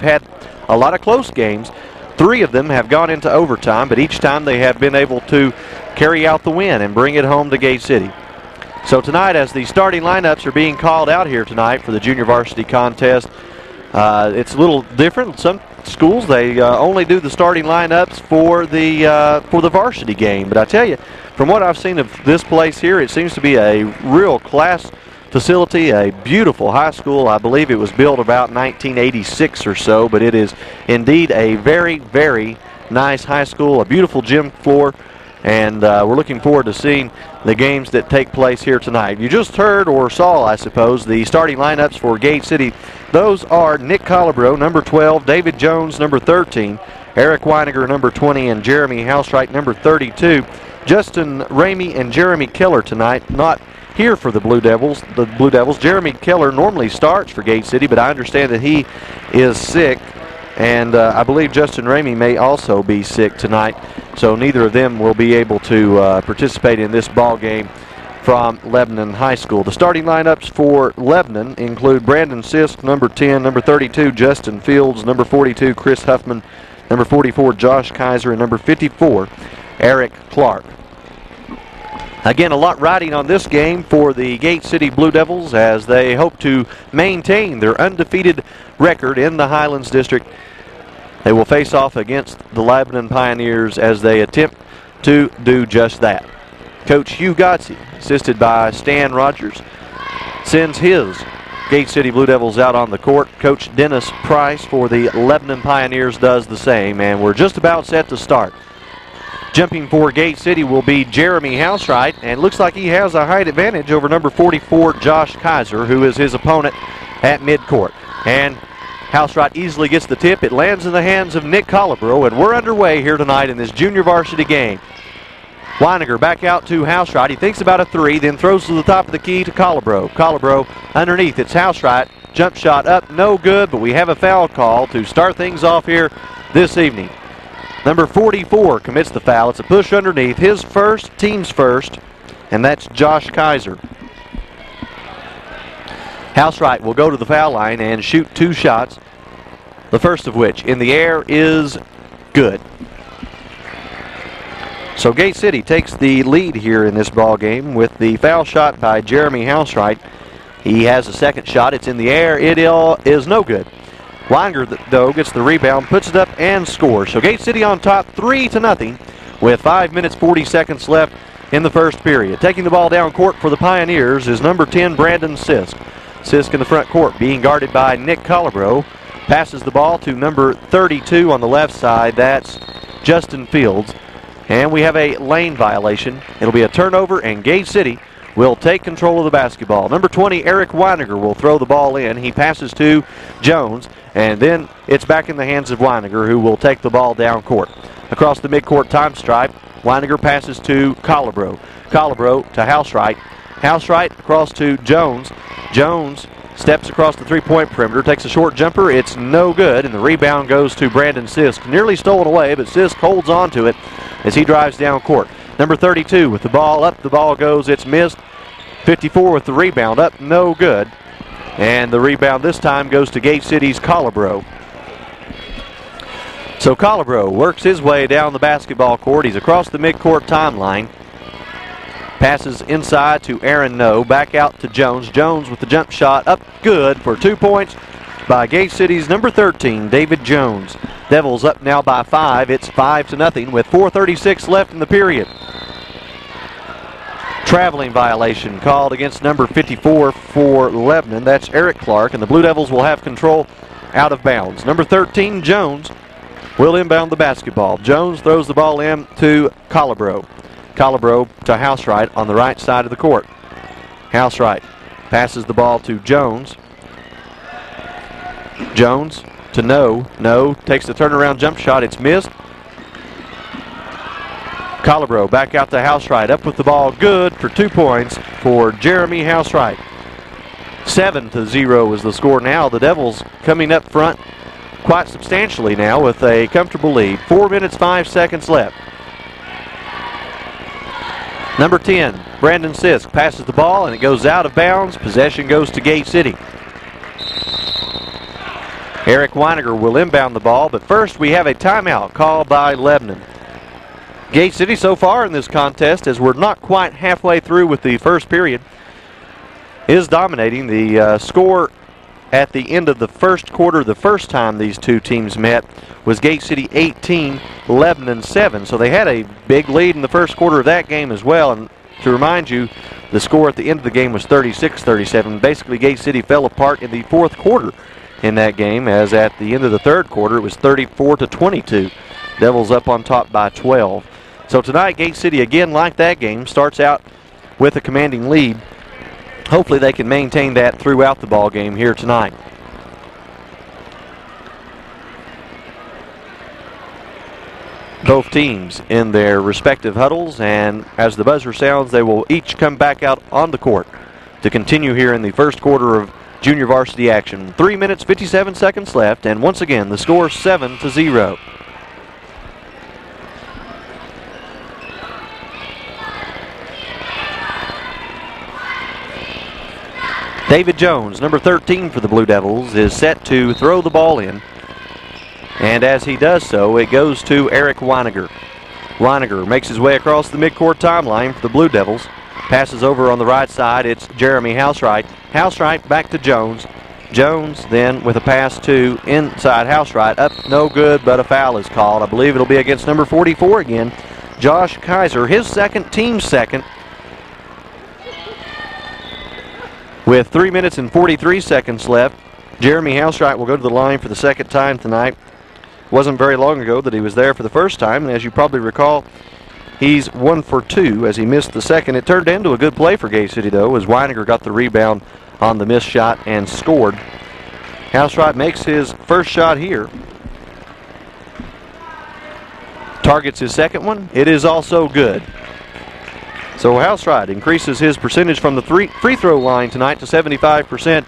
had a lot of close games. 3 of them have gone into overtime, but each time they have been able to carry out the win and bring it home to Gate City. So tonight, as the starting lineups are being called out here tonight for the junior varsity contest, it's a little different. Some schools, they only do the starting lineups for the varsity game. But I tell you, from what I've seen of this place here, it seems to be a real class facility, a beautiful high school. I believe it was built about 1986 or so, but it is indeed a very, very nice high school, a beautiful gym floor, and we're looking forward to seeing the games that take place here tonight. You just heard or saw, I suppose, the starting lineups for Gate City. Those are Nick Colibro, number 12, David Jones, number 13, Eric Weiniger, number 20, and Jeremy Housewright, number 32. Justin Ramey and Jeremy Keller tonight, not here for the Blue Devils. The Blue Devils. Jeremy Keller normally starts for Gate City, but I understand that he is sick, and I believe Justin Ramey may also be sick tonight, so neither of them will be able to participate in this ball game from Lebanon High School. The starting lineups for Lebanon include Brandon Sisk, number 10, number 32, Justin Fields, number 42, Chris Huffman, number 44, Josh Kaiser, and number 54, Eric Clark. Again, a lot riding on this game for the Gate City Blue Devils as they hope to maintain their undefeated record in the Highlands District. They will face off against the Lebanon Pioneers as they attempt to do just that. Coach Hugh Gotze, assisted by Stan Rogers, sends his Gate City Blue Devils out on the court. Coach Dennis Price for the Lebanon Pioneers does the same, and we're just about set to start. Jumping for Gate City will be Jeremy Housewright, and looks like he has a height advantage over number 44, Josh Kaiser, who is his opponent at midcourt. And Housewright easily gets the tip. It lands in the hands of Nick Colibro, and we're underway here tonight in this junior varsity game. Weiniger back out to Housewright. He thinks about a 3, then throws to the top of the key to Colibro. Colibro underneath. It's Housewright. Jump shot up, no good, but we have a foul call to start things off here this evening. Number 44 commits the foul. It's a push underneath. His first, team's first, and that's Josh Kaiser. Housewright will go to the foul line and shoot 2 shots, the first of which in the air is good. So Gate City takes the lead here in this ball game with the foul shot by Jeremy Housewright. He has a second shot. It's in the air. It is no good. Weiniger, though, gets the rebound, puts it up, and scores. So Gate City on top 3-0 with 5 minutes 40 seconds left in the first period. Taking the ball down court for the Pioneers is number 10, Brandon Sisk. Sisk in the front court, being guarded by Nick Colibro. Passes the ball to number 32 on the left side. That's Justin Fields. And we have a lane violation. It'll be a turnover, and Gate City will take control of the basketball. Number 20, Eric Weiniger, will throw the ball in. He passes to Jones, and then it's back in the hands of Weiniger, who will take the ball down court. Across the midcourt time stripe, Weiniger passes to Colibro. Colibro to Housewright. Housewright across to Jones. Jones steps across the three-point perimeter, takes a short jumper. It's no good, and the rebound goes to Brandon Sisk. Nearly stolen away, but Sisk holds on to it as he drives down court. Number 32 with the ball up, the ball goes, it's missed. 54 with the rebound, up, no good. And the rebound this time goes to Gate City's Colibro. So Colibro works his way down the basketball court. He's across the midcourt timeline. Passes inside to Aaron No, back out to Jones. Jones with the jump shot, up good for 2 points by Gate City's number 13, David Jones. Devils up now by 5. It's 5-0 with 4:36 left in the period. Traveling violation called against number 54 for Lebanon. That's Eric Clark, and the Blue Devils will have control out of bounds. Number 13, Jones, will inbound the basketball. Jones throws the ball in to Colibro. Colibro to Housewright on the right side of the court. Housewright passes the ball to Jones. Jones to No. No takes the turnaround jump shot. It's missed. Colibro back out to Housewright. Up with the ball. Good for 2 points for Jeremy Housewright. 7-0 is the score now. The Devils coming up front quite substantially now with a comfortable lead. 4 minutes, 5 seconds left. Number 10, Brandon Sisk passes the ball and it goes out of bounds. Possession goes to Gate City. Eric Weiniger will inbound the ball, but first we have a timeout called by Lebanon. Gate City so far in this contest, as we're not quite halfway through with the first period, is dominating. The score at the end of the first quarter, the first time these two teams met, was Gate City 18, Lebanon 7. So they had a big lead in the first quarter of that game as well. And to remind you, the score at the end of the game was 36-37. Basically, Gate City fell apart in the fourth quarter in that game, as at the end of the third quarter, it was 34-22. Devils up on top by 12. So tonight, Gate City, again, like that game, starts out with a commanding lead. Hopefully they can maintain that throughout the ball game here tonight. Both teams in their respective huddles, and as the buzzer sounds, they will each come back out on the court to continue here in the first quarter of junior varsity action. 3 minutes, 57 seconds left, and once again, the score 7-0. David Jones, number 13 for the Blue Devils, is set to throw the ball in. And as he does so, it goes to Eric Weiniger. Weiniger makes his way across the midcourt timeline for the Blue Devils. Passes over on the right side. It's Jeremy Housewright. Housewright back to Jones. Jones then with a pass to inside Housewright. Up, no good, but a foul is called. I believe it'll be against number 44 again, Josh Kaiser. His second, team second. With 3 minutes and 43 seconds left, Jeremy Housewright will go to the line for the second time tonight. Wasn't very long ago that he was there for the first time, and as you probably recall, he's 1 for 2 as he missed the second. It turned into a good play for Gate City, though, as Weiniger got the rebound on the missed shot and scored. Housewright makes his first shot here. Targets his second one. It is also good. So Housewright increases his percentage from the free throw line tonight to 75%,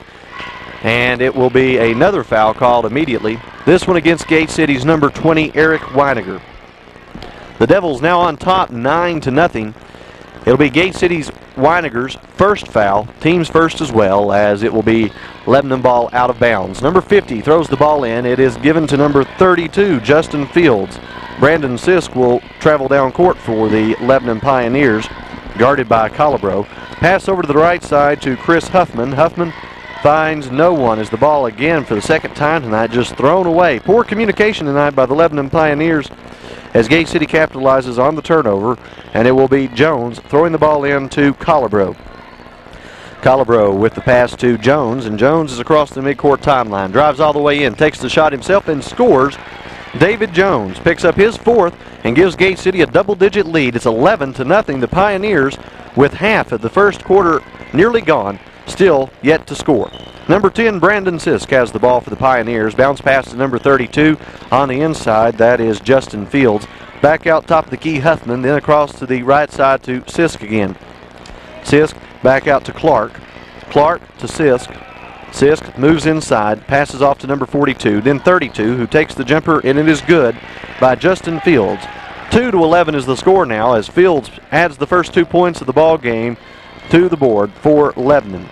and it will be another foul called immediately. This one against Gate City's number 20, Eric Weiniger. The Devils now on top 9-0. It'll be Gate City's Weiniger's first foul, team's first as well, as it will be Lebanon ball out of bounds. Number 50 throws the ball in. It is given to number 32, Justin Fields. Brandon Sisk will travel down court for the Lebanon Pioneers, guarded by Colabro. Pass over to the right side to Chris Huffman. Huffman finds no one as the ball again for the second time tonight just thrown away. Poor communication tonight by the Lebanon Pioneers as Gate City capitalizes on the turnover, and it will be Jones throwing the ball in to Colabro. Colabro with the pass to Jones, and Jones is across the midcourt timeline. Drives all the way in, takes the shot himself and scores. David Jones picks up his fourth and gives Gate City a double-digit lead. It's 11-0. The Pioneers, with half of the first quarter nearly gone, still yet to score. Number 10, Brandon Sisk has the ball for the Pioneers. Bounce pass to number 32 on the inside. That is Justin Fields. Back out top of the key, Huffman, then across to the right side to Sisk again. Sisk back out to Clark. Clark to Sisk. Sisk moves inside, passes off to number 42, then 32, who takes the jumper, and it is good by Justin Fields. 2-11 is the score now as Fields adds the first 2 points of the ball game to the board for Lebanon.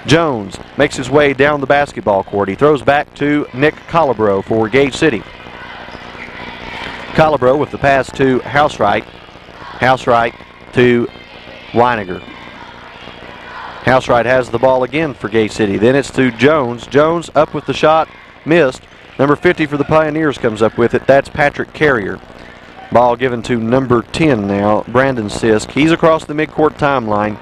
Jones makes his way down the basketball court. He throws back to Nick Colabro for Gate City. Colabro with the pass to Housewright. Housewright to Weiniger. Housewright has the ball again for Gate City. Then it's to Jones. Jones up with the shot, missed. Number 50 for the Pioneers comes up with it. That's Patrick Carrier. Ball given to number 10 now, Brandon Sisk. He's across the midcourt timeline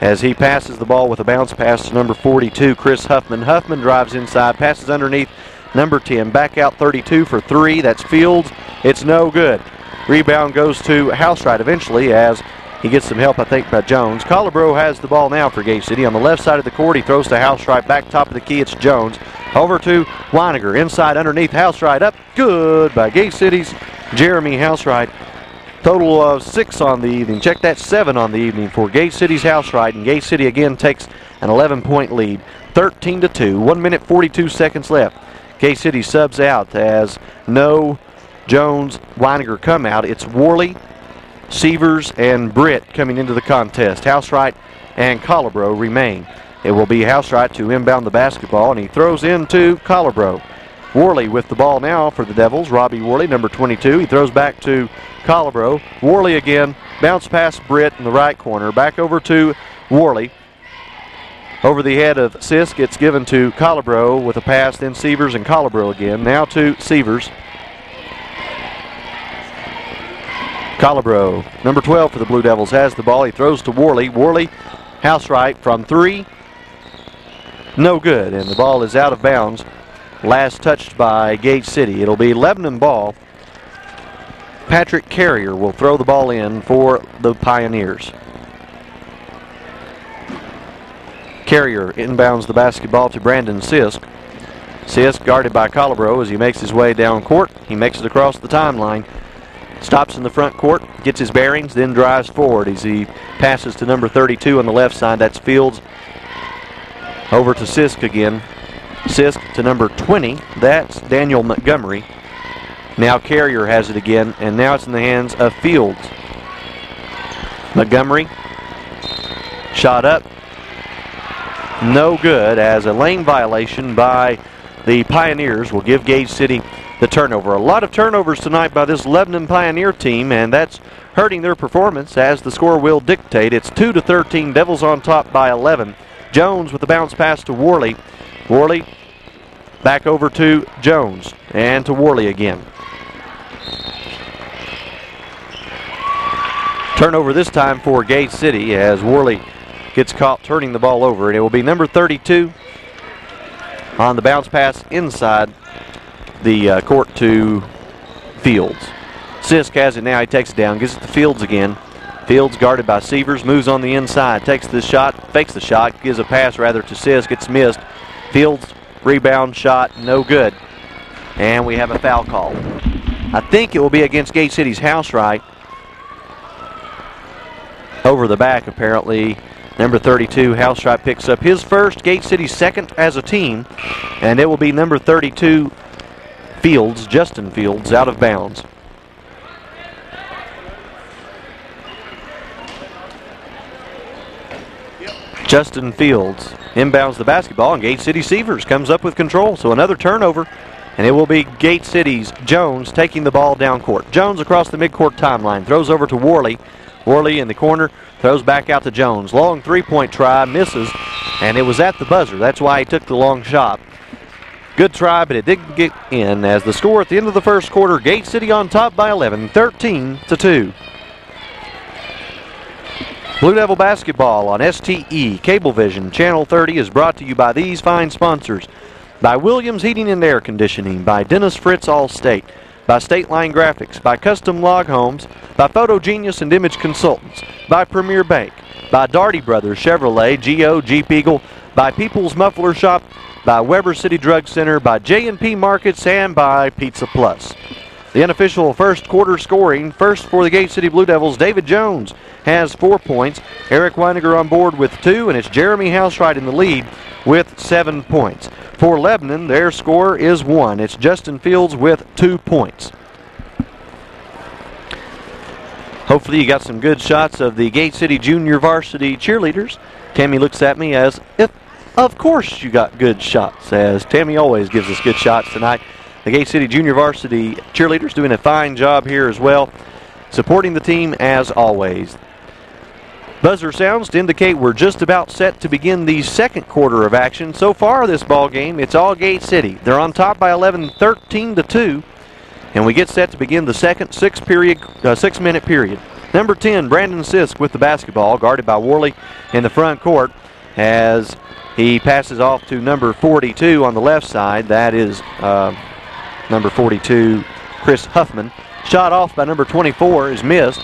as he passes the ball with a bounce pass to number 42, Chris Huffman. Huffman drives inside, passes underneath number 10. Back out 32 for 3. That's Fields. It's no good. Rebound goes to Housewright eventually as he gets some help, I think, by Jones. Colabro has the ball now for Gate City. On the left side of the court, he throws to Housewright. Back top of the key, it's Jones. Over to Weiniger. Inside underneath, Housewright up. Good by Gate City's Jeremy Housewright. Total of 6 on the evening. Check that, 7 on the evening for Gate City's Housewright. And Gate City again takes an 11-point lead. 13-2. 1 minute 42 seconds left. Gate City subs out as no Jones, Weiniger come out. It's Worley, Severs, and Britt coming into the contest. Housewright and Colabro remain. It will be Housewright to inbound the basketball, and he throws into Collarbro. Worley with the ball now for the Devils. Robbie Worley, number 22. He throws back to Collarbro. Worley again. Bounce past Britt in the right corner. Back over to Worley. Over the head of Sisk. It's given to Collarbro with a pass. Then Severs and Collarbro again. Now to Severs. Collarbro, number 12 for the Blue Devils, has the ball. He throws to Worley. Worley, Housewright from 3. No good, and the ball is out of bounds. Last touched by Gate City. It'll be Lebanon ball. Patrick Carrier will throw the ball in for the Pioneers. Carrier inbounds the basketball to Brandon Sisk. Sisk guarded by Collarbro as he makes his way down court. He makes it across the timeline. Stops in the front court, gets his bearings, then drives forward as he passes to number 32 on the left side. That's Fields. Over to Sisk again. Sisk to number 20. That's Daniel Montgomery. Now Carrier has it again, and now it's in the hands of Fields. Montgomery. Shot up. No good, as a lane violation by the Pioneers will give Gage City the turnover. A lot of turnovers tonight by this Lebanon Pioneer team, and that's hurting their performance as the score will dictate. It's 2-13. Devils on top by 11. Jones with the bounce pass to Worley. Worley back over to Jones and to Worley again. Turnover this time for Gate City as Worley gets caught turning the ball over, and it will be number 32 on the bounce pass inside the court to Fields. Sisk has it now. He takes it down, gives it to Fields again. Fields guarded by Severs, moves on the inside, takes the shot, fakes the shot, gives a pass rather to Sisk. It's missed. Fields rebound shot, no good. And we have a foul call. I think it will be against Gate City's Housewright. Over the back, apparently. Number 32, Housewright picks up his first, Gate City's second as a team. And it will be number 32, Fields, Justin Fields, out of bounds. Justin Fields inbounds the basketball, and Gate City Severs comes up with control. So another turnover, and it will be Gate City's Jones taking the ball down court. Jones across the midcourt timeline, throws over to Worley. Worley in the corner, throws back out to Jones. Long three-point try, misses, and it was at the buzzer. That's why he took the long shot. Good try, but it didn't get in. As the score at the end of the first quarter, Gate City on top by 11, 13-2. Blue Devil basketball on STE Cablevision Channel 30 is brought to you by these fine sponsors. By Williams Heating and Air Conditioning, by Dennis Fritz Allstate, by State Line Graphics, by Custom Log Homes, by Photogenius and Image Consultants, by Premier Bank, by Daugherty Brothers Chevrolet, Geo, Jeep Eagle, by People's Muffler Shop, by Weber City Drug Center, by J&P Markets, and by Pizza Plus. The unofficial first quarter scoring, first for the Gate City Blue Devils, David Jones has 4 points. Eric Weiniger on board with 2, and it's Jeremy Housewright in the lead with 7 points. For Lebanon, their score is 1. It's Justin Fields with 2 points. Hopefully you got some good shots of the Gate City Junior Varsity cheerleaders. Tammy looks at me as if, of course you got good shots, as Tammy always gives us good shots tonight. The Gate City Junior Varsity cheerleaders doing a fine job here as well, supporting the team as always. Buzzer sounds to indicate we're just about set to begin the second quarter of action. So far this ball game, it's all Gate City. They're on top by 11, 13-2, and we get set to begin the second 6-minute period. Number 10, Brandon Sisk with the basketball, guarded by Worley in the front court as he passes off to number 42 on the left side. That is number 42, Chris Huffman. Shot off by number 24 is missed.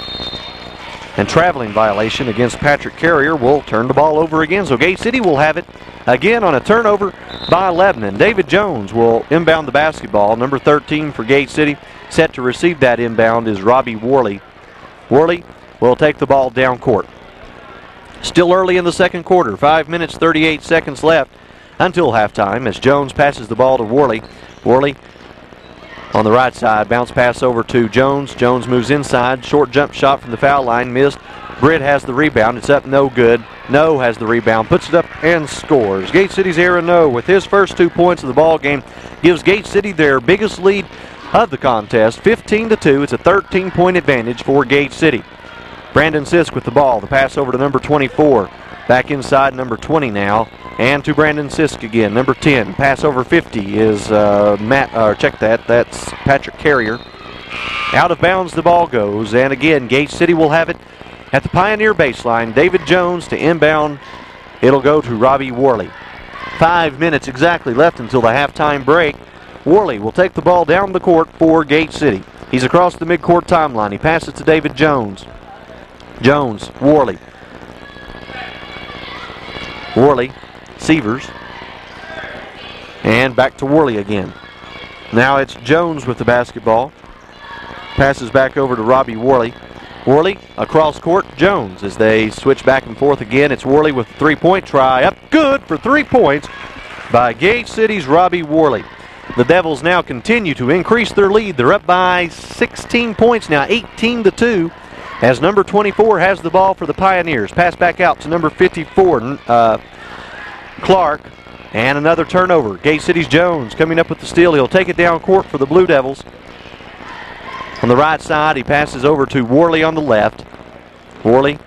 And traveling violation against Patrick Carrier will turn the ball over again. So Gate City will have it again on a turnover by Lebanon. David Jones will inbound the basketball. Number 13 for Gate City. Set to receive that inbound is Robbie Worley. Worley will take the ball down court. Still early in the second quarter. 5 minutes, 38 seconds left until halftime as Jones passes the ball to Worley. Worley on the right side, bounce pass over to Jones. Jones moves inside. Short jump shot from the foul line, missed. Britt has the rebound. It's up, no good. No has the rebound, puts it up and scores. Gate City's Aaron No with his first 2 points of the ball game gives Gate City their biggest lead of the contest, 15-2. It's a 13-point advantage for Gate City. Brandon Sisk with the ball. The pass over to number 24. Back inside number 20 now. And to Brandon Sisk again. Number 10. Pass over 50 is that's Patrick Carrier. Out of bounds the ball goes. And again, Gate City will have it at the Pioneer baseline. David Jones to inbound. It'll go to Robbie Worley. 5 minutes exactly left until the halftime break. Worley will take the ball down the court for Gate City. He's across the midcourt timeline. He passes to David Jones. Jones, Worley. Worley, Severs. And back to Worley again. Now it's Jones with the basketball. Passes back over to Robbie Worley. Worley across court, Jones as they switch back and forth again. It's Worley with a three-point try. Up good for 3 points by Gate City's Robbie Worley. The Devils now continue to increase their lead. They're up by 16 points now, 18-2, as number 24 has the ball for the Pioneers. Pass back out to number 54, Clark, and another turnover. Gate City's Jones coming up with the steal. He'll take it down court for the Blue Devils. On the right side, he passes over to Worley on the left. Worley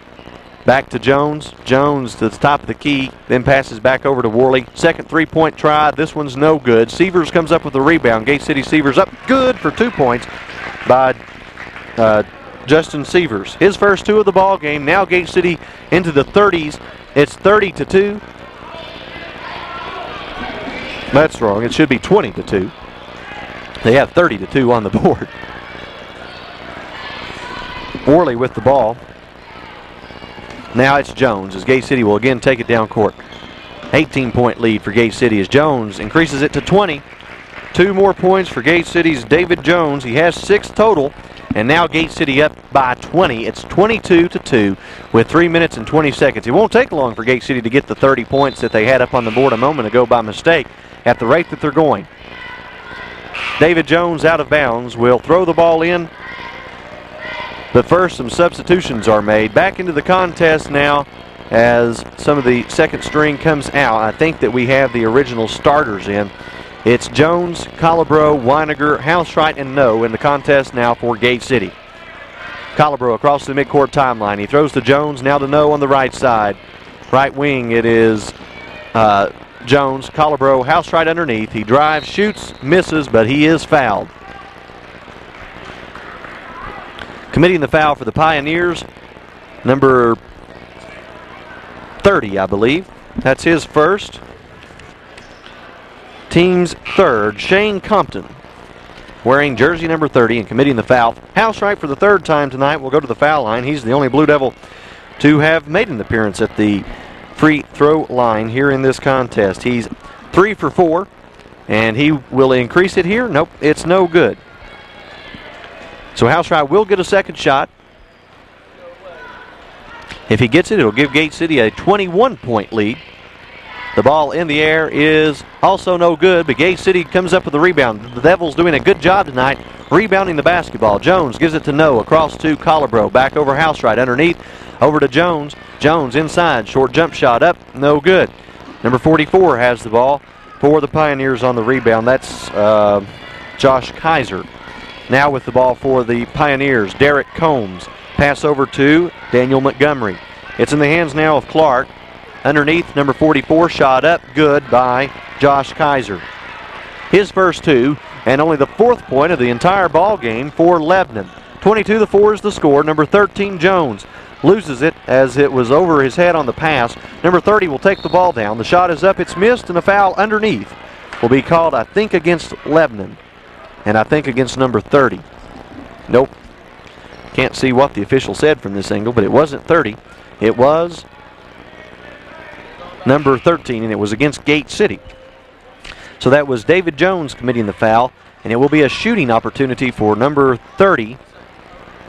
back to Jones. Jones to the top of the key, then passes back over to Worley. Second three-point try. This one's no good. Severs comes up with the rebound. Gate City Severs up good for 2 points by Justin Severs. His first 2 of the ball game. Now Gate City into the 30s. It's 30-2. That's wrong. It should be 20-2. They have 30-2 on the board. Worley with the ball. Now it's Jones as Gate City will again take it down court. 18-point lead for Gate City as Jones increases it to 20. 2 more points for Gate City's David Jones. He has 6 total, and now Gate City up by 20. It's 22-2 with 3 minutes and 20 seconds. It won't take long for Gate City to get the 30 points that they had up on the board a moment ago by mistake at the rate that they're going. David Jones out of bounds will throw the ball in. But first, some substitutions are made. Back into the contest now as some of the second string comes out. I think that we have the original starters in. It's Jones, Colibro, Weiniger, Housewright, and No in the contest now for Gate City. Colibro across the midcourt timeline. He throws to Jones, now to No on the right side. Right wing, it is Jones, Colibro, Housewright underneath. He drives, shoots, misses, but he is fouled. Committing the foul for the Pioneers, number 30, I believe. That's his first. Team's third, Shane Compton, wearing jersey number 30 and committing the foul. Housewright for the third time tonight will go to the foul line. He's the only Blue Devil to have made an appearance at the free throw line here in this contest. He's 3 for 4, and he will increase it here. Nope, it's no good. So Housewright will get a second shot. If he gets it, it'll give Gate City a 21-point lead. The ball in the air is also no good, but Gate City comes up with the rebound. The Devils doing a good job tonight rebounding the basketball. Jones gives it to No, across to Colibro. Back over Housewright, underneath, over to Jones. Jones inside, short jump shot up, no good. Number 44 has the ball for the Pioneers on the rebound. That's Josh Kaiser. Now with the ball for the Pioneers, Derek Combs. Pass over to Daniel Montgomery. It's in the hands now of Clark. Underneath, number 44, shot up, good by Josh Kaiser. His first 2, and only the 4th point of the entire ball game for Lebanon. 22-4 is the score. Number 13, Jones, loses it as it was over his head on the pass. Number 30 will take the ball down. The shot is up, it's missed, and a foul underneath will be called, I think, against Lebanon. And I think against number 30. Nope. Can't see what the official said from this angle, but it wasn't 30. It was number 13, and it was against Gate City. So that was David Jones committing the foul, and it will be a shooting opportunity for number 30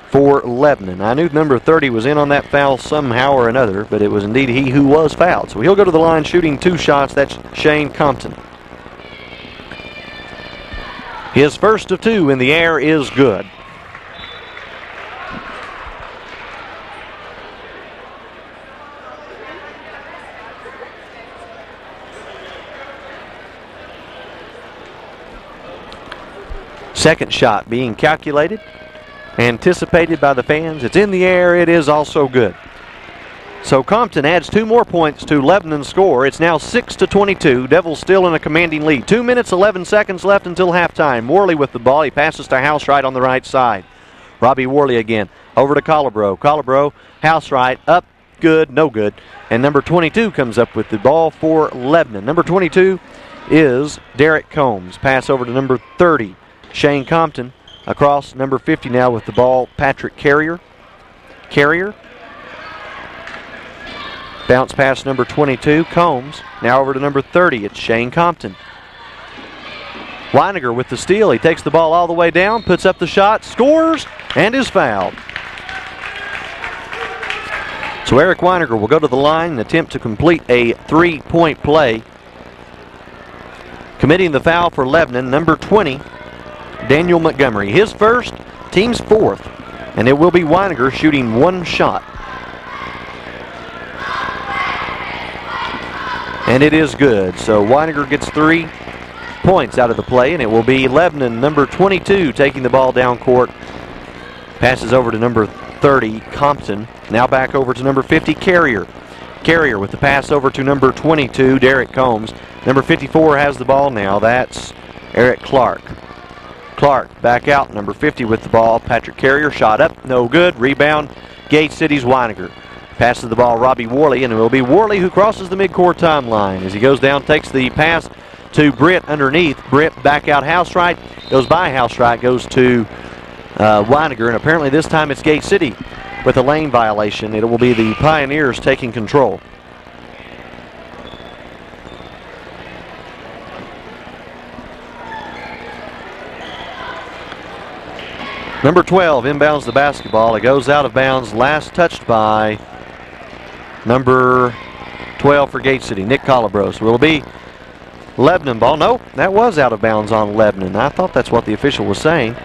for Lebanon. I knew number 30 was in on that foul somehow or another, but it was indeed he who was fouled. So he'll go to the line shooting 2 shots. That's Shane Compton. His first of 2 in the air is good. Second shot being calculated, anticipated by the fans. It's in the air. It is also good. So Compton adds 2 more points to Lebanon's score. It's now 6-22. Devils still in a commanding lead. 2 minutes, 11 seconds left until halftime. Worley with the ball. He passes to Housewright on the right side. Robbie Worley again. Over to Colibro. Colibro, Housewright, up, good, no good. And number 22 comes up with the ball for Lebanon. Number 22 is Derek Combs. Pass over to number 30, Shane Compton. Across number 50 now with the ball, Patrick Carrier. Bounce pass number 22, Combs. Now over to number 30, it's Shane Compton. Weiniger with the steal. He takes the ball all the way down, puts up the shot, scores, and is fouled. So Eric Weiniger will go to the line and attempt to complete a 3-point play. Committing the foul for Lebanon, number 20, Daniel Montgomery. His first, team's fourth, and it will be Weiniger shooting 1 shot. And it is good. So Weiniger gets 3 points out of the play, and it will be Lebanon, number 22, taking the ball down court. Passes over to number 30, Compton. Now back over to number 50, Carrier. Carrier with the pass over to number 22, Derek Combs. Number 54 has the ball now. That's Eric Clark. Clark back out, number 50 with the ball. Patrick Carrier, shot up, no good. Rebound, Gate City's Weiniger. Passes the ball, Robbie Worley, and it will be Worley who crosses the midcourt timeline. As he goes down, takes the pass to Britt underneath. Britt back out, Housewright, goes by Housewright, goes to Weiniger, and apparently this time it's Gate City with a lane violation. It will be the Pioneers taking control. Number 12 inbounds the basketball. It goes out of bounds, last touched by number 12 for Gate City, Nick Colibros. Will it be Lebanon ball? No, that was out of bounds on Lebanon. I thought that's what the official was saying.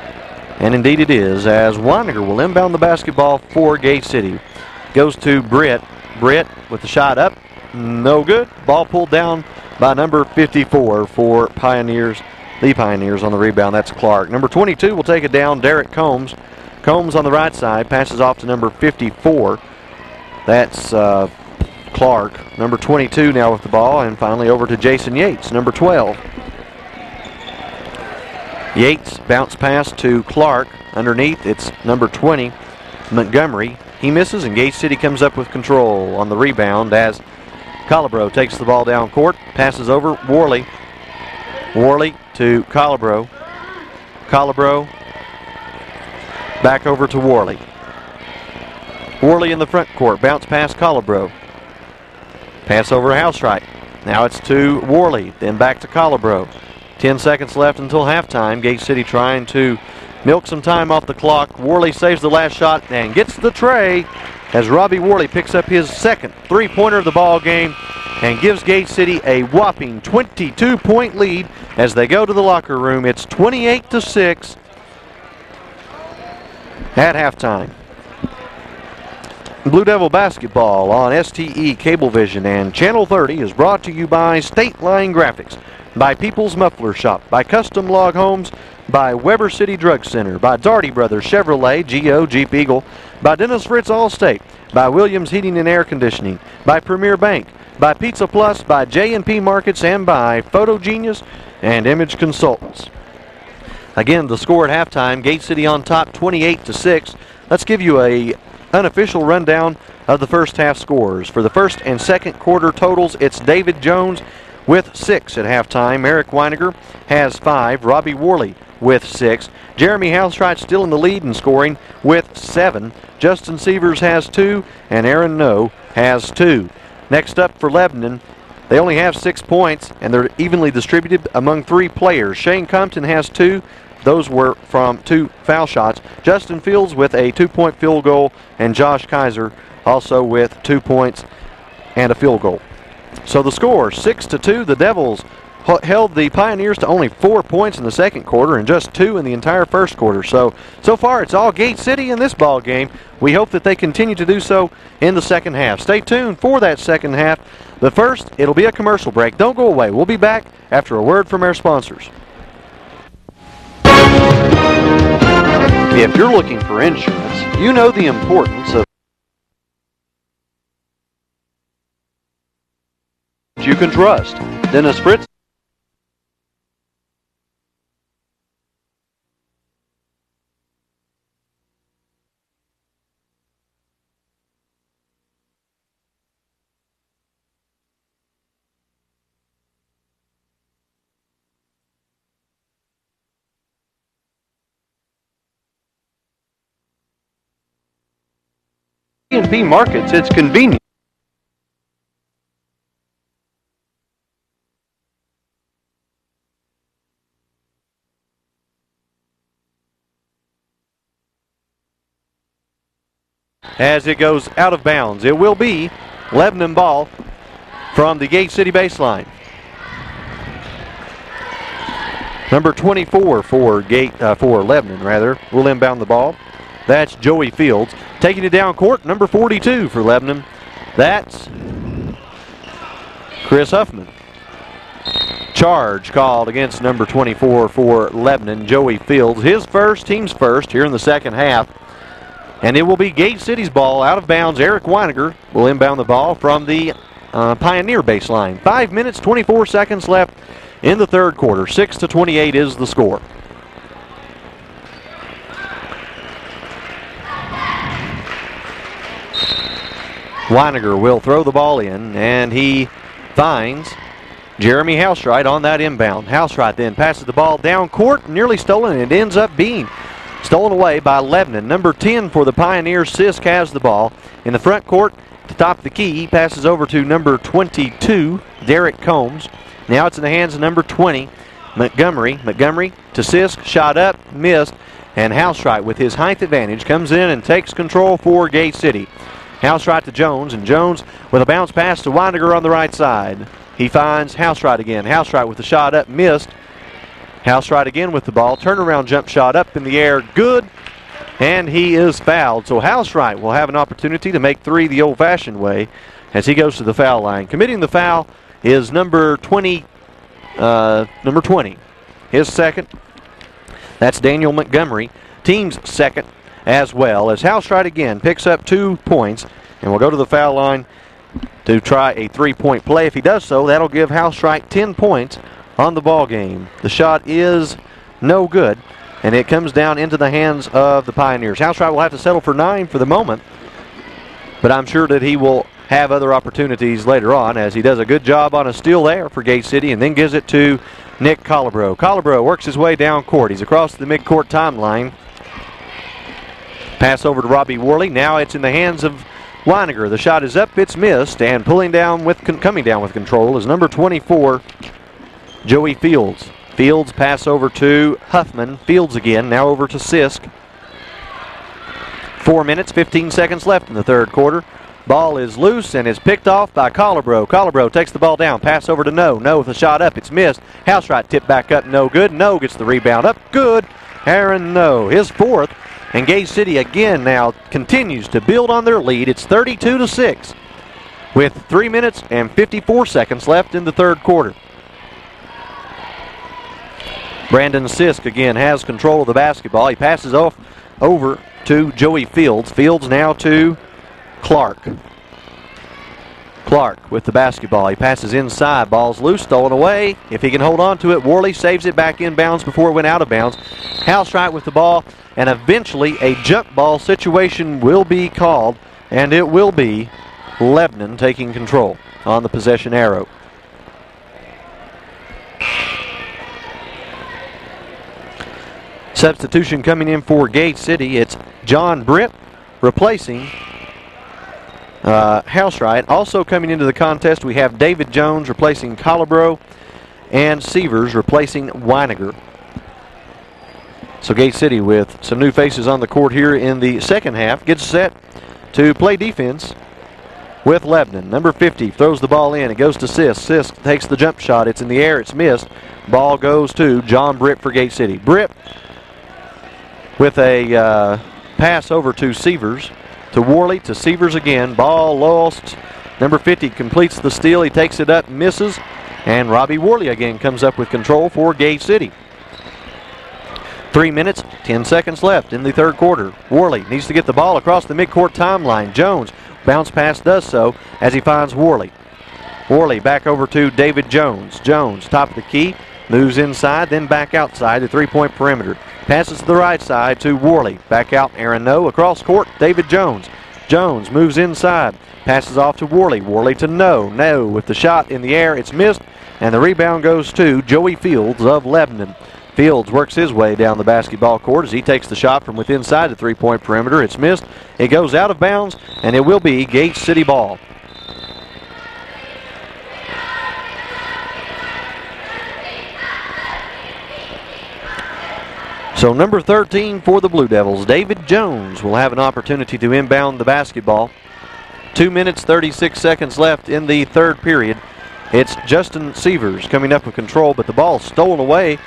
And indeed it is, as Weiniger will inbound the basketball for Gate City. Goes to Britt. Britt with the shot up. No good. Ball pulled down by number 54 for Pioneers. The Pioneers on the rebound. That's Clark. Number 22 will take it down, Derek Combs. Combs on the right side. Passes off to number 54. That's Clark. Number 22 now with the ball. And finally over to Jason Yates, number 12. Yates bounce pass to Clark. Underneath, it's number 20, Montgomery. He misses, and Gate City comes up with control on the rebound as Colibro takes the ball down court. Passes over Worley. Worley to Colibro. Colibro back over to Worley. Worley in the front court. Bounce past Colibro. Pass over to Housewright. Now it's to Worley. Then back to Colibro. 10 seconds left until halftime. Gate City trying to milk some time off the clock. Worley saves the last shot and gets the tray as Robbie Worley picks up his second 3-pointer of the ball game and gives Gate City a whopping 22-point lead as they go to the locker room. It's 28-6 at halftime. Blue Devil basketball on STE Cablevision and Channel 30 is brought to you by State Line Graphics, by People's Muffler Shop, by Custom Log Homes, by Weber City Drug Center, by Daugherty Brothers Chevrolet, GO Jeep Eagle, by Dennis Fritz Allstate, by Williams Heating and Air Conditioning, by Premier Bank, by Pizza Plus, by J&P Markets, and by Photo Genius and Image Consultants. Again, the score at halftime, Gate City on top 28-6. Let's give you a unofficial rundown of the first half scores. For the first and second quarter totals, it's David Jones with 6 at halftime. Eric Weiniger has 5. Robbie Worley with 6. Jeremy Housewright still in the lead in scoring with 7. Justin Sievers has 2, and Aaron Noe has 2. Next up for Lebanon, they only have 6 points, and they're evenly distributed among 3 players. Shane Compton has 2. Those were from 2 foul shots. Justin Fields with a 2-point field goal, and Josh Kaiser also with 2 points and a field goal. So the score, 6-2. The Devils held the Pioneers to only 4 points in the second quarter and just 2 in the entire first quarter. So far it's all Gate City in this ball game. We hope that they continue to do so in the second half. Stay tuned for that second half. But first, it'll be a commercial break. Don't go away. We'll be back after a word from our sponsors. If you're looking for insurance, you know the importance of you can trust. Dennis Fritz. P Markets, it's convenient. As it goes out of bounds, it will be Lebanon ball from the Gate City baseline. Number 24 for Lebanon, will inbound the ball. That's Joey Fields. Taking it down court, number 42 for Lebanon. That's Chris Huffman. Charge called against number 24 for Lebanon, Joey Fields. His first, team's first here in the second half. And it will be Gate City's ball out of bounds. Eric Weiniger will inbound the ball from the Pioneer baseline. 5 minutes, 24 seconds left in the third quarter. 6-28 is the score. Weiniger will throw the ball in, and he finds Jeremy Housewright on that inbound. Housewright then passes the ball down court, nearly stolen, and it ends up being stolen away by Lebanon. Number 10 for the Pioneers, Sisk has the ball. In the front court, to top the key, he passes over to number 22, Derek Combs. Now it's in the hands of number 20, Montgomery. Montgomery to Sisk, shot up, missed, and Housewright with his height advantage comes in and takes control for Gate City. Housewright to Jones, and Jones with a bounce pass to Weiniger on the right side. He finds Housewright again. Housewright with the shot up, missed. Housewright again with the ball. Turnaround jump shot up in the air, good. And he is fouled. So Housewright will have an opportunity to make three the old-fashioned way as he goes to the foul line. Committing the foul is number 20. His second. That's Daniel Montgomery. Team's second as well, as Housewright again picks up 2 points and will go to the foul line to try a three-point play. If he does so, that'll give Housewright 10 points on the ball game. The shot is no good, and it comes down into the hands of the Pioneers. Housewright will have to settle for 9 for the moment, but I'm sure that he will have other opportunities later on, as he does a good job on a steal there for Gate City and then gives it to Nick Colibro. Colibro works his way down court. He's across the midcourt timeline. Pass over to Robbie Worley. Now it's in the hands of Weiniger. The shot is up, it's missed, and coming down with control is number 24, Joey Fields. Fields pass over to Huffman. Fields again, now over to Sisk. 4 minutes, 15 seconds left in the third quarter. Ball is loose and is picked off by Colibro. Colibro takes the ball down. Pass over to No. No with a shot up. It's missed. Housewright tipped back up. No good. No gets the rebound up. Good. Aaron No. His fourth. And Gate City again now continues to build on their lead. It's 32-6 with 3 minutes and 54 seconds left in the third quarter. Brandon Sisk again has control of the basketball. He passes over to Joey Fields. Fields now to Clark. Clark with the basketball. He passes inside. Ball's loose, stolen away. If he can hold on to it, Worley saves it back in bounds before it went out of bounds. Housewright with the ball, and eventually a jump ball situation will be called, and it will be Lebanon taking control on the possession arrow. Substitution coming in for Gate City. It's John Britt replacing Housewright. Also coming into the contest, we have David Jones replacing Colibro and Severs replacing Weiniger. So Gate City with some new faces on the court here in the second half gets set to play defense with Lebanon. Number 50 throws the ball in. It goes to Sisk. Sisk takes the jump shot. It's in the air. It's missed. Ball goes to John Britt for Gate City. Britt with a pass over to Severs. To Worley, to Severs again. Ball lost. Number 50 completes the steal. He takes it up, misses. And Robbie Worley again comes up with control for Gate City. 3 minutes, 10 seconds left in the third quarter. Worley needs to get the ball across the midcourt timeline. Jones, bounce pass does so as he finds Worley. Worley back over to David Jones. Jones, top of the key, moves inside, then back outside the three-point perimeter. Passes to the right side to Worley. Back out, Aaron No. Across court, David Jones. Jones moves inside, passes off to Worley. Worley to No. No with the shot in the air. It's missed, and the rebound goes to Joey Fields of Lebanon. Fields works his way down the basketball court as he takes the shot from within inside the three-point perimeter. It's missed. It goes out of bounds, and it will be Gate City ball. So number 13 for the Blue Devils, David Jones, will have an opportunity to inbound the basketball. 2 minutes, 36 seconds left in the third period. It's Justin Severs coming up with control, but the ball stolen away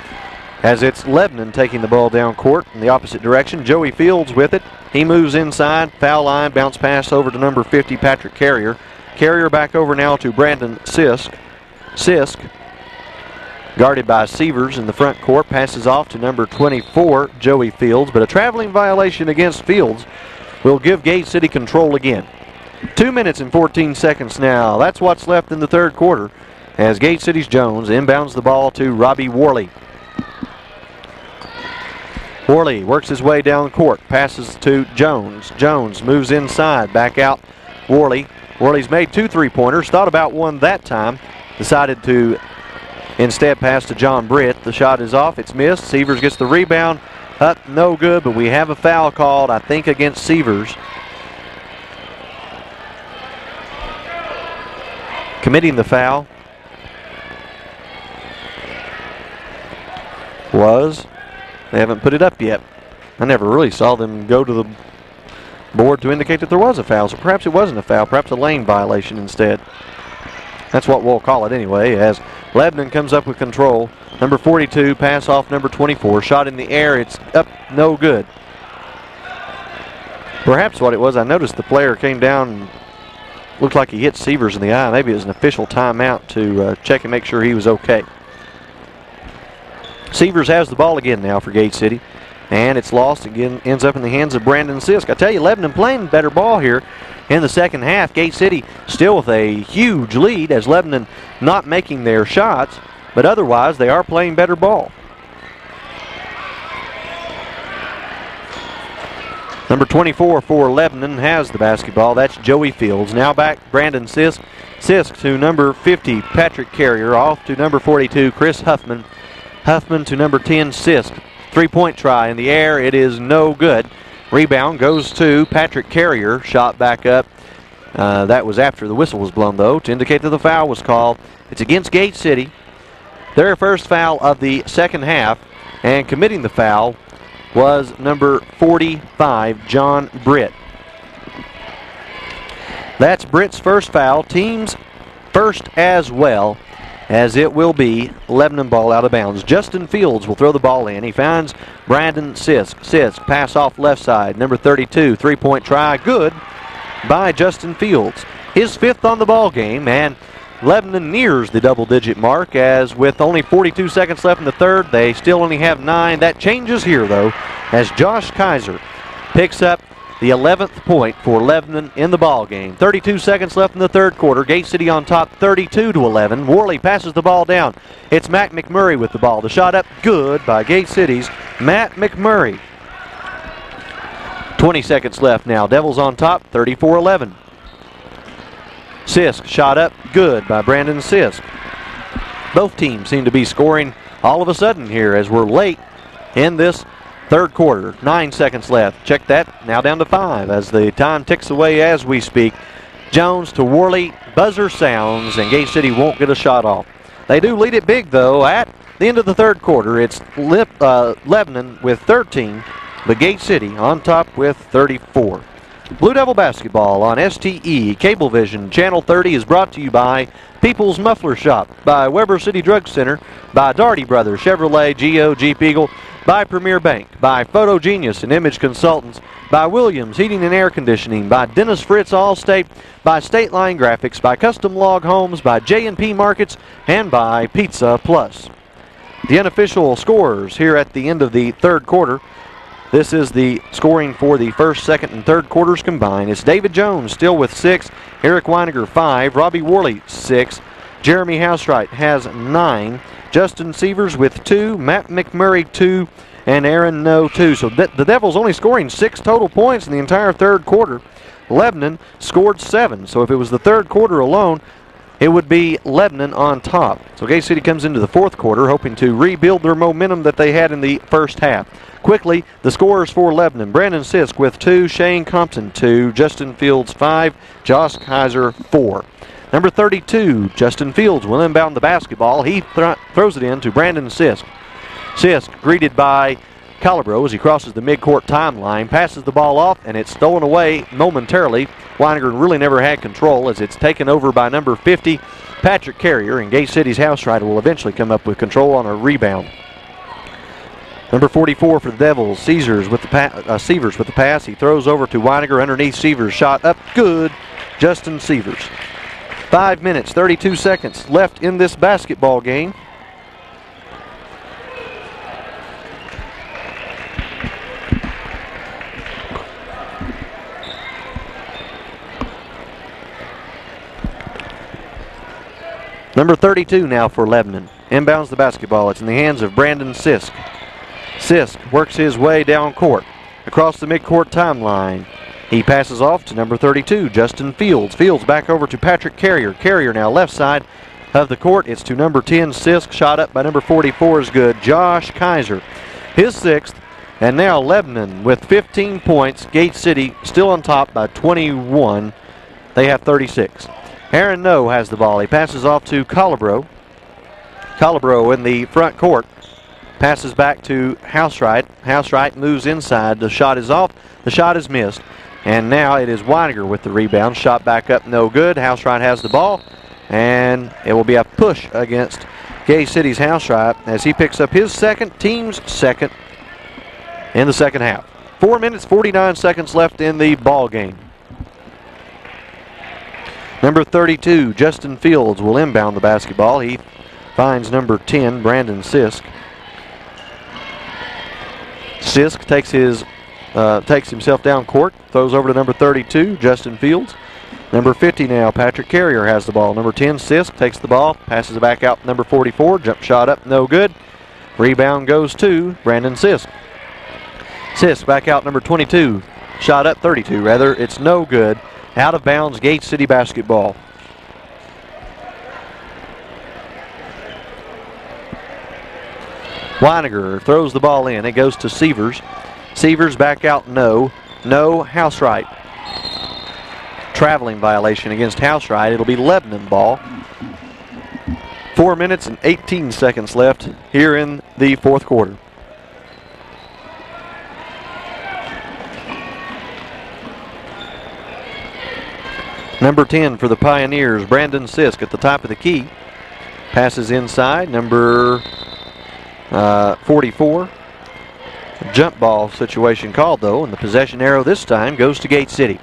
as it's Lebanon taking the ball down court in the opposite direction. Joey Fields with it. He moves inside, foul line, bounce pass over to number 50, Patrick Carrier. Carrier back over now to Brandon Sisk. Sisk, guarded by Severs in the front court, passes off to number 24, Joey Fields, but a traveling violation against Fields will give Gate City control again. 2 minutes and 14 seconds now. That's what's left in the third quarter as Gate City's Jones inbounds the ball to Robbie Worley. Worley works his way down the court, passes to Jones. Jones moves inside, back out Worley. Worley's made 2 3-pointers, thought about one that time, decided to instead pass to John Britt. The shot is off, it's missed. Severs gets the rebound, up, no good, but we have a foul called, I think, against Severs. Committing the foul was, they haven't put it up yet. I never really saw them go to the board to indicate that there was a foul, so perhaps it wasn't a foul, perhaps a lane violation instead. That's what we'll call it anyway, as Lebanon comes up with control. Number 42, pass off number 24, shot in the air, it's up, no good. Perhaps what it was, I noticed the player came down and looked like he hit Severs in the eye. Maybe it was an official timeout to check and make sure he was okay. Severs has the ball again now for Gate City, and it's lost again, ends up in the hands of Brandon Sisk. I tell you, Lebanon playing better ball here in the second half. Gate City still with a huge lead as Lebanon not making their shots, but otherwise they are playing better ball. Number 24 for Lebanon has the basketball. That's Joey Fields. Now back Brandon Sisk. Sisk to number 50, Patrick Carrier. Off to number 42, Chris Huffman. Huffman to number 10, Sisk. Three-point try in the air. It is no good. Rebound goes to Patrick Carrier. Shot back up. That was after the whistle was blown, though, to indicate that the foul was called. It's against Gate City. Their first foul of the second half, and committing the foul was number 45, John Britt. That's Britt's first foul, team's first as well, as it will be Lebanon ball out of bounds. Justin Fields will throw the ball in. He finds Brandon Sisk. Sisk, pass off left side, number 32, three-point try, good by Justin Fields. His fifth on the ball game, and Lebanon nears the double-digit mark, as with only 42 seconds left in the third, they still only have 9. That changes here, though, as Josh Kaiser picks up the 11th point for Lebanon in the ball game. 32 seconds left in the third quarter. Gate City on top, 32-11. Worley passes the ball down. It's Matt McMurray with the ball. The shot up, good by Gate City's Matt McMurray. 20 seconds left now. Devils on top, 34-11. Sisk, shot up, good by Brandon Sisk. Both teams seem to be scoring all of a sudden here as we're late in this third quarter. 9 seconds left. Check that, now down to 5 as the time ticks away as we speak. Jones to Worley, buzzer sounds, and Gate City won't get a shot off. They do lead it big, though, at the end of the third quarter. It's Lebanon with 13, but Gate City on top with 34. Blue Devil basketball on STE Cablevision Channel 30 is brought to you by People's Muffler Shop, by Weber City Drug Center, by Daugherty Brothers Chevrolet, Geo, Jeep Eagle, by Premier Bank, by Photo Genius and Image Consultants, by Williams Heating and Air Conditioning, by Dennis Fritz Allstate, by State Line Graphics, by Custom Log Homes, by J&P Markets, and by Pizza Plus. The unofficial scores here at the end of the third quarter. This is the scoring for the first, second, and third quarters combined. It's David Jones still with 6, Eric Weiniger 5, Robbie Worley 6, Jeremy Housewright has 9, Justin Sievers with 2, Matt McMurray 2, and Aaron No 2. So the Devils only scoring 6 total points in the entire third quarter. Lebanon scored 7. So if it was the third quarter alone, it would be Lebanon on top. So Gate City comes into the fourth quarter hoping to rebuild their momentum that they had in the first half. Quickly, the scorers for Lebanon: Brandon Sisk with 2, Shane Compton 2, Justin Fields 5, Josh Kaiser 4. Number 32, Justin Fields will inbound the basketball. He throws it in to Brandon Sisk. Sisk greeted by Calabro as he crosses the midcourt timeline, passes the ball off, and it's stolen away momentarily. Weiniger really never had control as it's taken over by number 50, Patrick Carrier, and Gate City's Housewright will eventually come up with control on a rebound. Number 44 for the Devils, Sievers with the pass. He throws over to Weiniger underneath. Sievers shot up, good. Justin Sievers. 5 minutes, 32 seconds left in this basketball game. Number 32 now for Lebanon. Inbounds the basketball. It's in the hands of Brandon Sisk. Sisk works his way down court, across the midcourt timeline. He passes off to number 32, Justin Fields. Fields back over to Patrick Carrier. Carrier now left side of the court. It's to number 10, Sisk. Shot up by number 44 is good. Josh Kaiser, his 6th. And now Lebanon with 15 points. Gate City still on top by 21. They have 36. Aaron No has the ball. He passes off to Calabro. Calabro in the front court. Passes back to Housewright. Housewright moves inside. The shot is off. The shot is missed. And now it is Weiniger with the rebound. Shot back up, no good. Housewright has the ball. And it will be a push against Gay City's Housewright as he picks up his team's second in the second half. 4 minutes, 49 seconds left in the ball game. Number 32, Justin Fields, will inbound the basketball. He finds number 10, Brandon Sisk. Sisk takes himself down court, throws over to number 32, Justin Fields. Number 50 now, Patrick Carrier has the ball. Number 10, Sisk, takes the ball, passes it back out to number 44. Jump shot up, no good. Rebound goes to Brandon Sisk. Sisk back out number 22. Shot up 32, rather. It's no good. Out of bounds, Gate City basketball. Weiniger throws the ball in. It goes to Sievers. Sievers back out, no. No, Housewright. Traveling violation against Housewright. It'll be Lebanon ball. 4 minutes and 18 seconds left here in the fourth quarter. Number 10 for the Pioneers, Brandon Sisk at the top of the key. Passes inside, number 44. Jump ball situation called though, and the possession arrow this time goes to Gate City.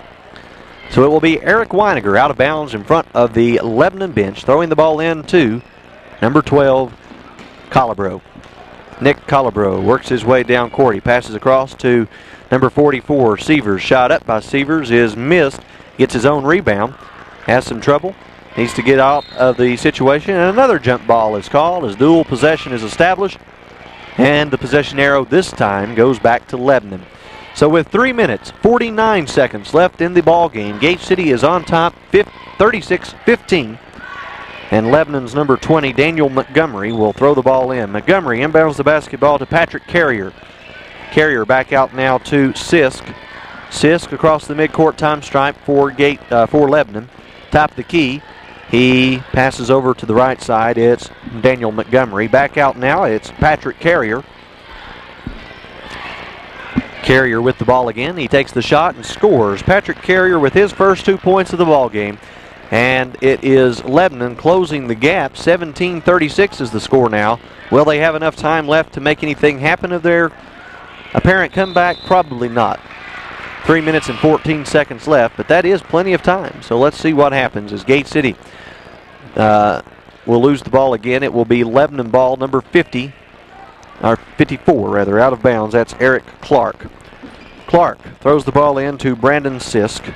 So it will be Eric Weiniger out of bounds in front of the Lebanon bench, throwing the ball in to number 12, Calabro. Nick Calabro works his way down court. He passes across to number 44, Sievers. Shot up by Sievers is missed. Gets his own rebound. Has some trouble. Needs to get out of the situation. And another jump ball is called as dual possession is established. And the possession arrow this time goes back to Lebanon. So with 3 minutes, 49 seconds left in the ball game, Gate City is on top 36-15. And Lebanon's number 20, Daniel Montgomery, will throw the ball in. Montgomery inbounds the basketball to Patrick Carrier. Carrier back out now to Sisk. Sisk across the midcourt time stripe for Lebanon. Top of the key. He passes over to the right side. It's Daniel Montgomery. Back out now. It's Patrick Carrier. Carrier with the ball again. He takes the shot and scores. Patrick Carrier with his first 2 points of the ball game. And it is Lebanon closing the gap. 17-36 is the score now. Will they have enough time left to make anything happen of their apparent comeback? Probably not. 3 minutes and 14 seconds left, but that is plenty of time. So let's see what happens as Gate City will lose the ball again. It will be Lebanon ball, number 50, or 54 rather, out of bounds. That's Eric Clark. Clark throws the ball in to Brandon Sisk.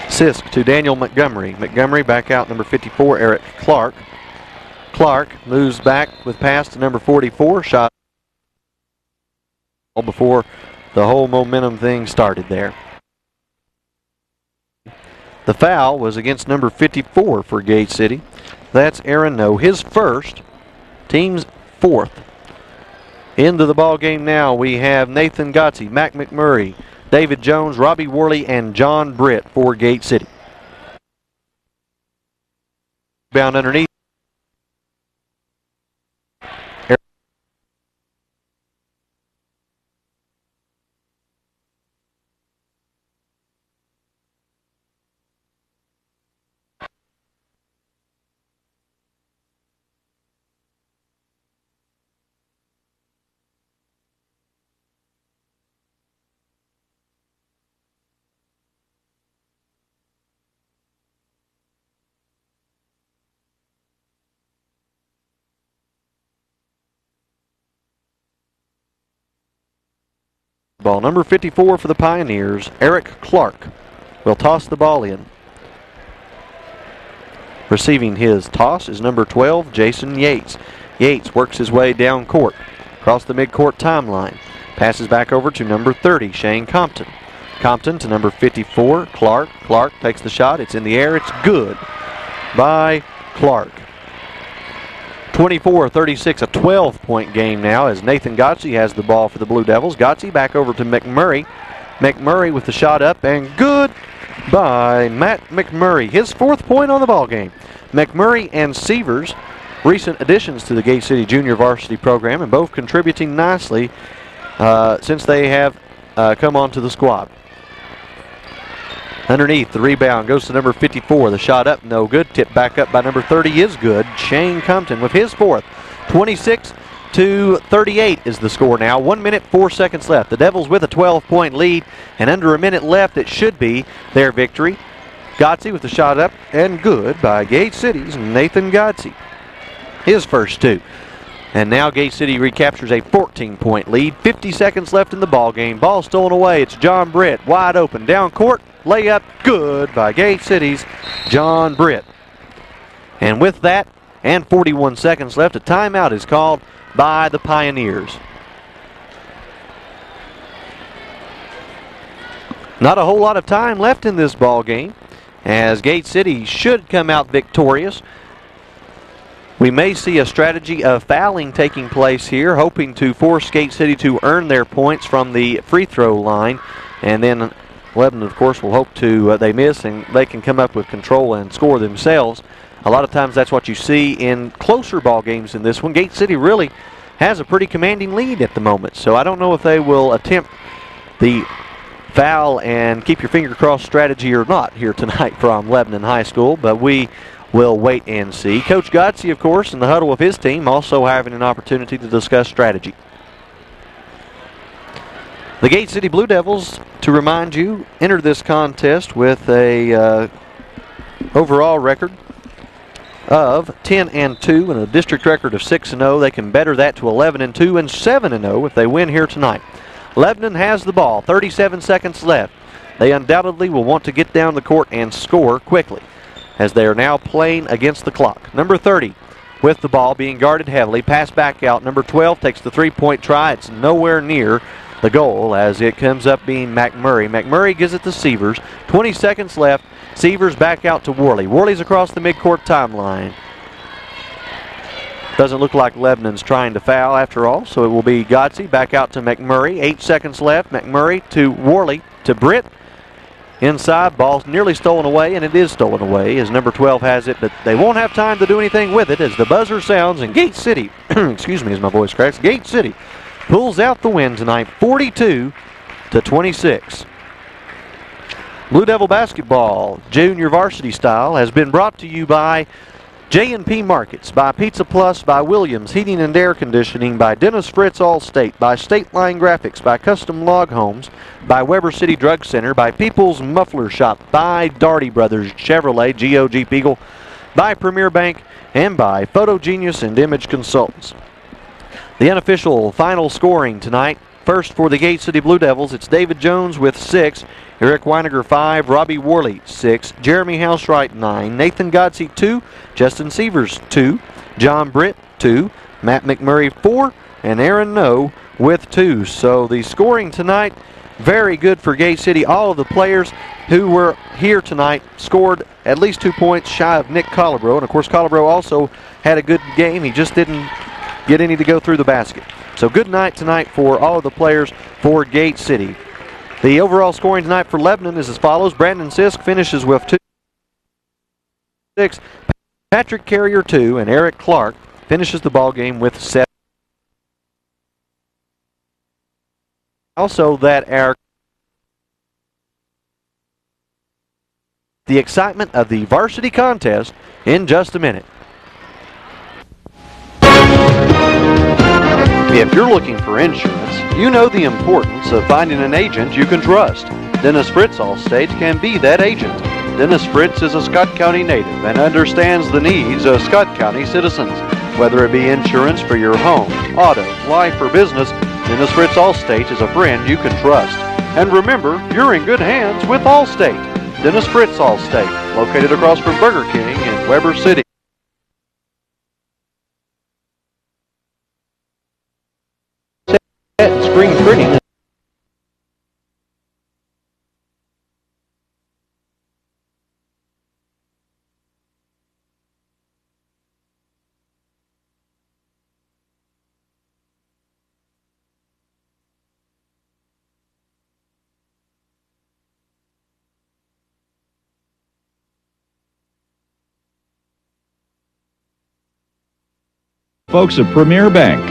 Sisk to Daniel Montgomery. Montgomery back out, number 54, Eric Clark. Clark moves back with pass to number 44. Shot before the whole momentum thing started there. The foul was against number 54 for Gate City. That's Aaron No, his first, team's fourth. Into the ball game now, we have Nathan Gotze, Mac McMurray, David Jones, Robbie Worley, and John Britt for Gate City. Bound underneath. Ball number 54 for the Pioneers, Eric Clark, will toss the ball in. Receiving his toss is number 12, Jason Yates. Yates works his way down court, across the midcourt timeline. Passes back over to number 30, Shane Compton. Compton to number 54, Clark. Clark takes the shot. It's in the air. It's good by Clark. 24-36, a 12-point game now as Nathan Gotze has the ball for the Blue Devils. Gotze back over to McMurray. McMurray with the shot up and good by Matt McMurray. His fourth point on the ball game. McMurray and Sievers, recent additions to the Gate City Junior Varsity program, and both contributing nicely since they have come onto the squad. Underneath, the rebound goes to number 54. The shot up, no good. Tipped back up by number 30 is good. Shane Compton with his fourth. 26-38 is the score now. 1 minute, 4 seconds left. The Devils with a 12-point lead, and under a minute left, it should be their victory. Gotze with the shot up, and good by Gate City's Nathan Gotze. His first two. And now Gate City recaptures a 14-point lead. 50 seconds left in the ball game. Ball stolen away. It's John Britt wide open down court. Layup good by Gate City's John Britt. And with that, and 41 seconds left, a timeout is called by the Pioneers. Not a whole lot of time left in this ball game, as Gate City should come out victorious. We may see a strategy of fouling taking place here, hoping to force Gate City to earn their points from the free throw line, and then Lebanon, of course, will hope to they miss and they can come up with control and score themselves. A lot of times that's what you see in closer ball games than this one. Gate City really has a pretty commanding lead at the moment, so I don't know if they will attempt the foul and keep your finger crossed strategy or not here tonight from Lebanon High School, but we will wait and see. Coach Gotze, of course, in the huddle with his team, also having an opportunity to discuss strategy. The Gate City Blue Devils, to remind you, entered this contest with a overall record of 10-2 and a district record of 6-0. They can better that to 11-2 and 7-0 if they win here tonight. Lebanon has the ball. 37 seconds left. They undoubtedly will want to get down the court and score quickly, as they are now playing against the clock. Number 30 with the ball, being guarded heavily. Pass back out. Number 12 takes the three-point try. It's nowhere near the goal as it comes up being McMurray. McMurray gives it to Sievers. 20 seconds left. Sievers back out to Worley. Worley's across the midcourt timeline. Doesn't look like Lebanon's trying to foul after all, so it will be Gotze back out to McMurray. 8 seconds left. McMurray to Worley to Britt. Inside, ball nearly stolen away, and it is stolen away as number 12 has it, but they won't have time to do anything with it as the buzzer sounds and Gate City, excuse me as my voice cracks, Gate City pulls out the win tonight, 42-26. Blue Devil basketball, junior varsity style, has been brought to you by J&P Markets, by Pizza Plus, by Williams Heating and Air Conditioning, by Dennis Fritz Allstate, by State Line Graphics, by Custom Log Homes, by Weber City Drug Center, by People's Muffler Shop, by Darty Brothers Chevrolet, GOG Peagle, by Premier Bank and by Photo Genius and Image Consultants. The unofficial final scoring tonight. First for the Gate City Blue Devils, it's David Jones with 6, Eric Weiniger 5, Robbie Worley 6, Jeremy Housewright 9, Nathan Godsey 2, Justin Sievers 2, John Britt 2, Matt McMurray 4, and Aaron No with 2. So the scoring tonight, very good for Gate City. All of the players who were here tonight scored at least 2 points shy of Nick Collabro. And of course, Collabro also had a good game. He just didn't get any to go through the basket. So good night tonight for all of the players for Gate City. The overall scoring tonight for Lebanon is as follows. Brandon Sisk finishes with 6, Patrick Carrier 2, and Eric Clark finishes the ball game with 7. Also that the excitement of the varsity contest in just a minute. If you're looking for insurance, you know the importance of finding an agent you can trust. Dennis Fritz Allstate can be that agent. Dennis Fritz is a Scott County native and understands the needs of Scott County citizens. Whether it be insurance for your home, auto, life, or business, Dennis Fritz Allstate is a friend you can trust. And remember, you're in good hands with Allstate. Dennis Fritz Allstate, located across from Burger King in Weber City. Spring Pretty. Folks at Premier Bank.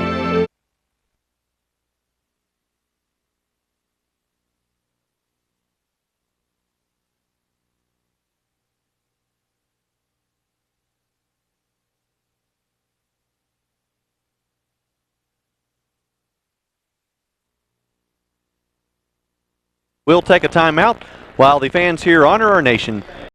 We'll take a timeout while the fans here honor our nation